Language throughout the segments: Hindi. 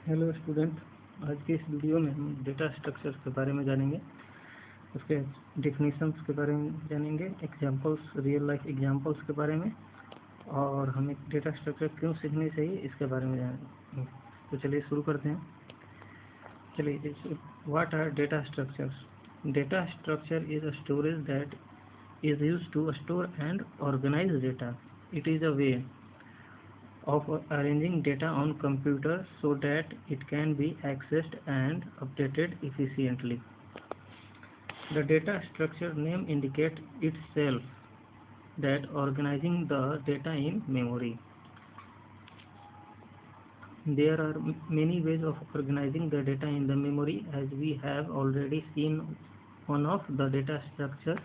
हेलो स्टूडेंट, आज के इस वीडियो में हम डेटा स्ट्रक्चर्स के बारे में जानेंगे, उसके डेफिनेशंस के बारे में जानेंगे, एग्जांपल्स, रियल लाइफ एग्जांपल्स के बारे में, और हमें डेटा स्ट्रक्चर क्यों सीखनी चाहिए इसके बारे में जानेंगे। तो चलिए शुरू करते हैं। चलिए, what are data structures? Data structure is a storage that is used to store and organize data. It is a way of arranging data on computer so that it can be accessed and updated efficiently. The data structure name indicates itself that organizing the data in memory. There are many ways of organizing the data in the memory, as we have already seen one of the data structure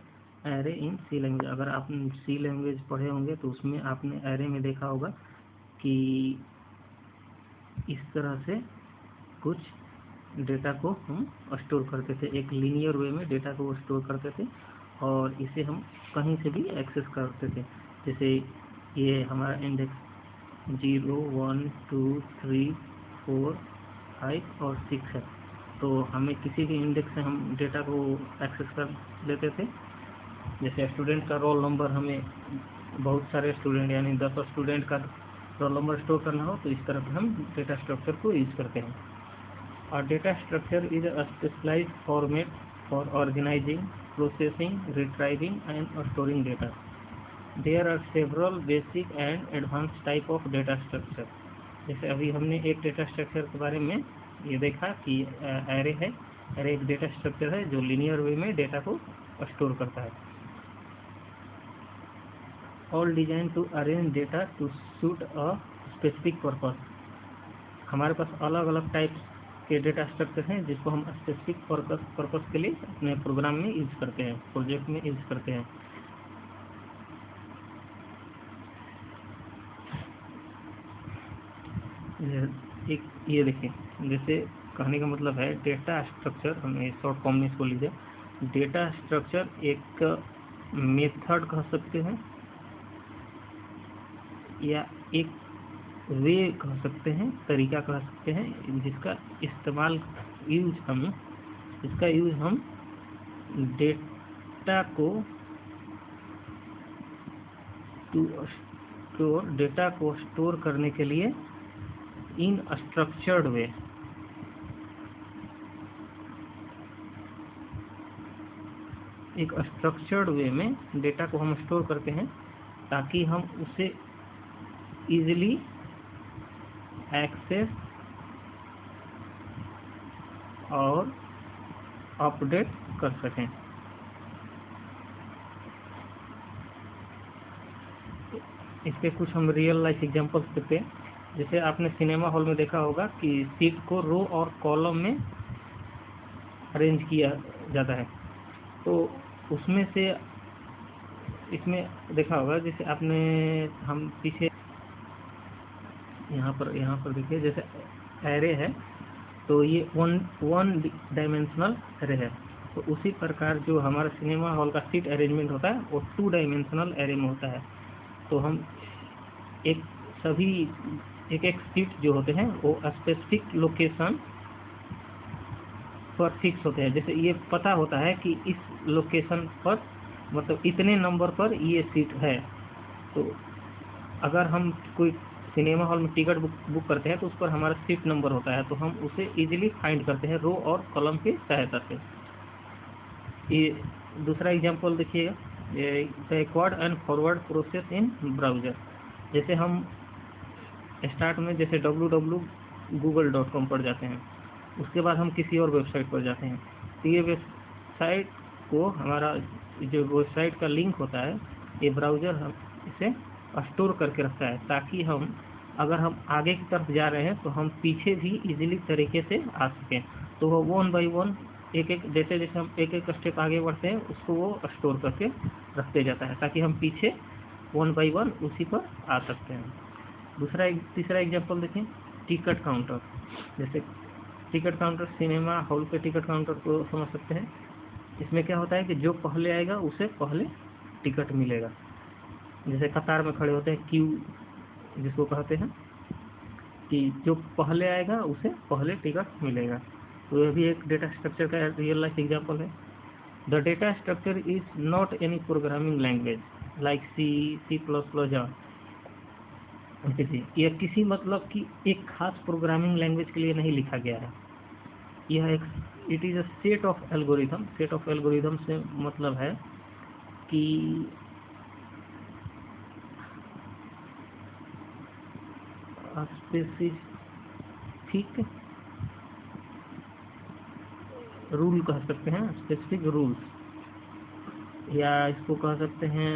array in C language. अगर आप सी लैंग्वेज पढ़े होंगे तो उसमें आपने एरे में देखा होगा कि इस तरह से कुछ डेटा को हम स्टोर करते थे, एक लीनियर वे में डेटा को स्टोर करते थे और इसे हम कहीं से भी एक्सेस करते थे। जैसे ये हमारा इंडेक्स 0, 1, 2, 3, 4, 5 और 6 है, तो हमें किसी भी इंडेक्स से हम डेटा को एक्सेस कर लेते थे। जैसे स्टूडेंट का रोल नंबर, हमें बहुत सारे स्टूडेंट यानी 10 स्टूडेंट का रोल नंबर स्टोर करना हो तो इस तरह से हम डेटा स्ट्रक्चर को यूज करते हैं। और data structure is a specialised format for organising, processing, retrieving and storing data. There are several basic and advance type of data structure. जैसे अभी हमने एक डेटा स्ट्रक्चर के बारे में ये देखा कि एरे है। एरे एक डेटा स्ट्रक्चर है जो लीनियर वे में डेटा को स्टोर करता है। All designed to arrange data to suit a specific purpose। हमारे पास अलग अलग टाइप्स के डेटा स्ट्रक्चर हैं जिसको हम स्पेसिफिक पर्पस के लिए अपने प्रोग्राम में यूज करते हैं, प्रोजेक्ट में यूज करते हैं। ये देखिए, जैसे कहने का मतलब है डेटा स्ट्रक्चर, हमें शॉर्ट फॉर्म में इसको लीजिए। डेटा स्ट्रक्चर एक मेथड कह सकते हैं या एक वे कह सकते हैं, तरीका कह सकते हैं, जिसका यूज हम डेटा को स्टोर करने के लिए इन स्ट्रक्चर्ड वे, एक स्ट्रक्चर्ड वे में डेटा को हम स्टोर करते हैं ताकि हम उसे इजीली एक्सेस और अपडेट कर सकें। इसके कुछ हम रियल लाइफ एग्जांपल्स देते हैं। जैसे आपने सिनेमा हॉल में देखा होगा कि सीट को रो और कॉलम में अरेंज किया जाता है, तो उसमें से इसमें देखा होगा, जैसे आपने हम पीछे यहाँ पर देखिए, जैसे एरे है तो ये वन डायमेंशनल एरे है, तो उसी प्रकार जो हमारा सिनेमा हॉल का सीट अरेंजमेंट होता है वो 2 डायमेंशनल एरे में होता है। तो हम एक सीट जो होते हैं वो स्पेसिफिक लोकेशन पर फिक्स होते हैं। जैसे ये पता होता है कि इस लोकेशन पर, मतलब इतने नंबर पर ये सीट है, तो अगर हम कोई सिनेमा हॉल में टिकट बुक करते हैं तो उस पर हमारा सीट नंबर होता है, तो हम उसे इजीली फाइंड करते हैं रो और कॉलम की सहायता से। ये दूसरा एग्जांपल देखिएगा, backward and forward process in browser. जैसे हम स्टार्ट में जैसे www.google.com पर जाते हैं, उसके बाद हम किसी और वेबसाइट पर जाते हैं, तो ये वेबसाइट को, हमारा जो वेबसाइट का लिंक होता है, ये ब्राउज़र हम इसे स्टोर करके रखता है ताकि हम अगर हम आगे की तरफ जा रहे हैं तो हम पीछे भी इजीली तरीके से आ सकें। तो वो 1 by 1 एक जैसे हम एक स्टेप आगे बढ़ते हैं उसको वो स्टोर करके रखते जाता है ताकि हम पीछे 1 by 1 उसी पर आ सकते हैं। तीसरा एग्जांपल देखें, टिकट काउंटर। जैसे टिकट काउंटर, सिनेमा हॉल के टिकट काउंटर को समझ सकते हैं। इसमें क्या होता है कि जो पहले आएगा उसे पहले टिकट मिलेगा। जैसे कतार में खड़े होते हैं, क्यू जिसको कहते हैं, कि जो पहले आएगा उसे पहले टिकट मिलेगा। तो यह भी एक डेटा स्ट्रक्चर का रियल लाइफ एग्जांपल है। The data structure is not any programming language like C plus plus Java. यह किसी मतलब कि एक खास प्रोग्रामिंग लैंग्वेज के लिए नहीं लिखा गया है। यह एक it is a set of algorithm. Set of algorithm से मतलब है कि स्पेसिफिक रूल कह सकते हैं, स्पेसिफिक रूल्स, या इसको कह सकते हैं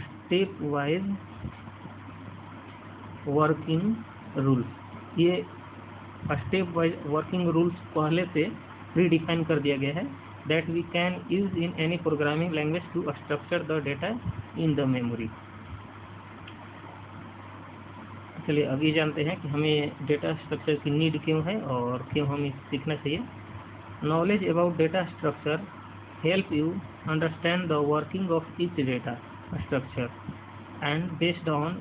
स्टेप वाइज वर्किंग रूल्स। ये स्टेप वाइज वर्किंग रूल्स पहले से प्री डिफाइन कर दिया गया है that we can use in any programming language to structure the data in the memory. चलिए अब ये जानते हैं कि हमें डेटा स्ट्रक्चर की नीड क्यों है और क्यों हमें सीखना चाहिए। Knowledge about data structure help you understand the working of each data structure and based on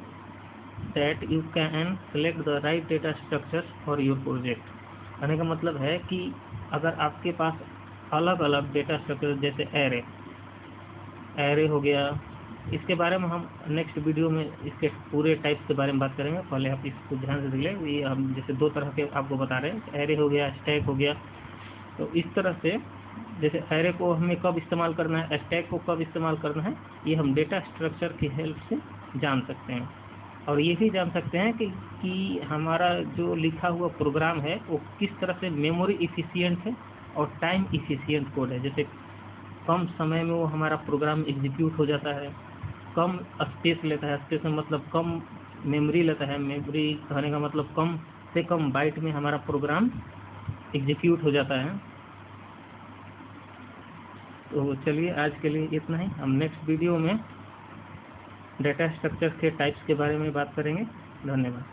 that you can select the right data structure for your project. कहने का मतलब है कि अगर आपके पास अलग अलग डेटा स्ट्रक्चर जैसे एरे हो गया, इसके बारे में हम नेक्स्ट वीडियो में इसके पूरे टाइप्स के बारे में बात करेंगे। पहले आप इसको ध्यान से देख लें। ये हम जैसे दो तरह के आपको बता रहे हैं, एरे हो गया, स्टैक हो गया। तो इस तरह से जैसे एरे को हमें कब इस्तेमाल करना है, स्टैक को कब इस्तेमाल करना है, ये हम डेटा स्ट्रक्चर की हेल्प से जान सकते हैं। और ये भी जान सकते हैं कि हमारा जो लिखा हुआ प्रोग्राम है वो किस तरह से मेमोरी इफिशिएंट है और टाइम इफिशिएंट कोड है। जैसे कम समय में वो हमारा प्रोग्राम एग्जीक्यूट हो जाता है, कम स्पेस लेता है, स्पेस में मतलब कम मेमोरी लेता है, मेमोरी कहने का मतलब कम से कम बाइट में हमारा प्रोग्राम एग्जीक्यूट हो जाता है। तो चलिए आज के लिए इतना ही। हम नेक्स्ट वीडियो में डेटा स्ट्रक्चर के टाइप्स के बारे में बात करेंगे। धन्यवाद।